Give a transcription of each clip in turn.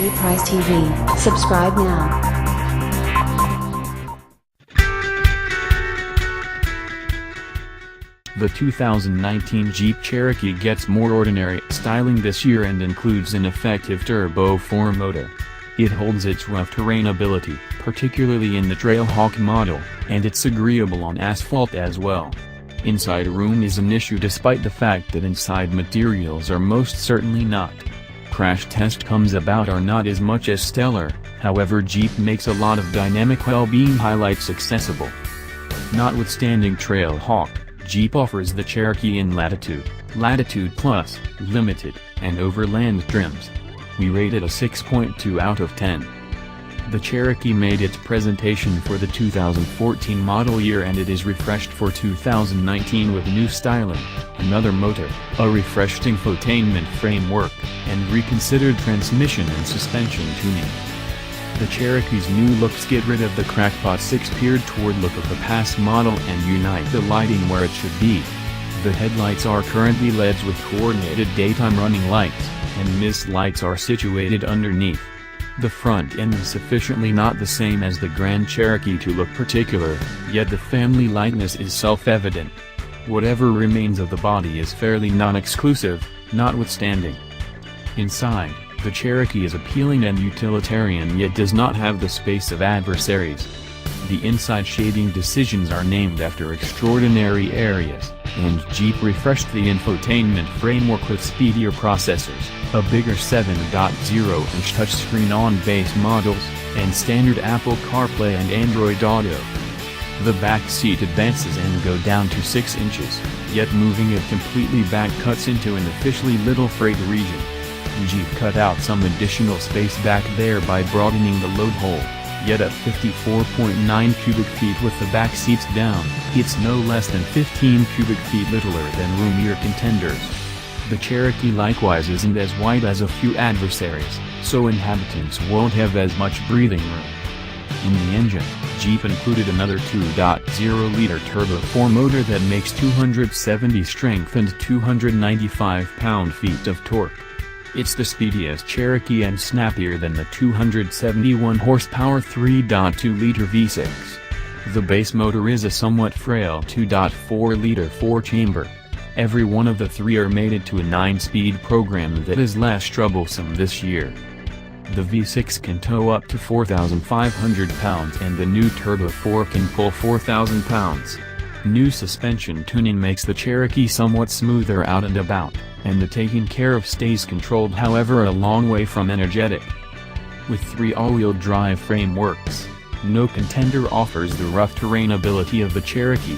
Price TV. Subscribe now. The 2019 Jeep Cherokee gets more ordinary styling this year and includes an effective turbo 4 motor. It holds its rough terrain ability, particularly in the Trailhawk model, and it's agreeable on asphalt as well. Inside room is an issue despite the fact that inside materials are most certainly not. Crash test comes about are not as much as stellar, however Jeep makes a lot of dynamic well-being highlights accessible. Notwithstanding Trailhawk, Jeep offers the Cherokee in Latitude Plus, Limited, and Overland trims. We rate it a 6.2 out of 10. The Cherokee made its presentation for the 2014 model year and it is refreshed for 2019 with new styling, another motor, a refreshed infotainment framework, and reconsidered transmission and suspension tuning. The Cherokee's new looks get rid of the crackpot 6-tiered toward look of the past model and unite the lighting where it should be. The headlights are currently LEDs with coordinated daytime running lights, and mist lights are situated underneath. The front end is sufficiently not the same as the Grand Cherokee to look particular, yet the family likeness is self-evident. Whatever remains of the body is fairly non-exclusive, notwithstanding. Inside, the Cherokee is appealing and utilitarian yet does not have the space of adversaries. The inside shading decisions are named after extraordinary areas, and Jeep refreshed the infotainment framework with speedier processors, a bigger 7.0-inch touchscreen on base models, and standard Apple CarPlay and Android Auto. The back seat advances and go down to 6 inches, yet moving it completely back cuts into an officially little freight region. Jeep cut out some additional space back there by broadening the load hole, yet at 54.9 cubic feet with the back seats down, it's no less than 15 cubic feet littler than roomier contenders. The Cherokee likewise isn't as wide as a few adversaries, so inhabitants won't have as much breathing room. In the engine, Jeep included another 2.0-liter turbo 4 motor that makes 270 strength and 295 pound-feet of torque. It's the speediest Cherokee and snappier than the 271 horsepower 3.2-liter V6. The base motor is a somewhat frail 2.4-liter 4-chamber. Every one of the three are mated to a 9-speed program that is less troublesome this year. The V6 can tow up to 4,500 pounds and the new Turbo 4 can pull 4,000 pounds. New suspension tuning makes the Cherokee somewhat smoother out and about, and the taking care of stays controlled, however a long way from energetic. With 3 all-wheel drive frameworks, no contender offers the rough terrain ability of the Cherokee.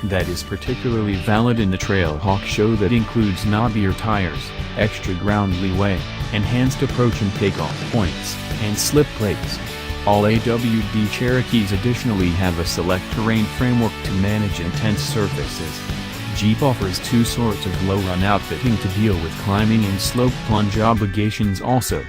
That is particularly valid in the Trailhawk show that includes knobbier tires, extra ground leeway, enhanced approach and takeoff points, and slip plates. All AWD Cherokees additionally have a select terrain framework to manage intense surfaces. Jeep offers 2 sorts of low-run outfitting to deal with climbing and slope plunge obligations also.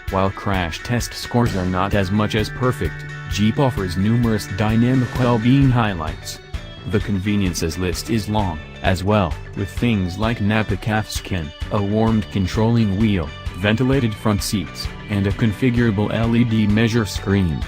While crash test scores are not as much as perfect, Jeep offers numerous dynamic well-being highlights. The conveniences list is long, as well, with things like Napa calfskin, a warmed controlling wheel, ventilated front seats, and a configurable LED measure screen.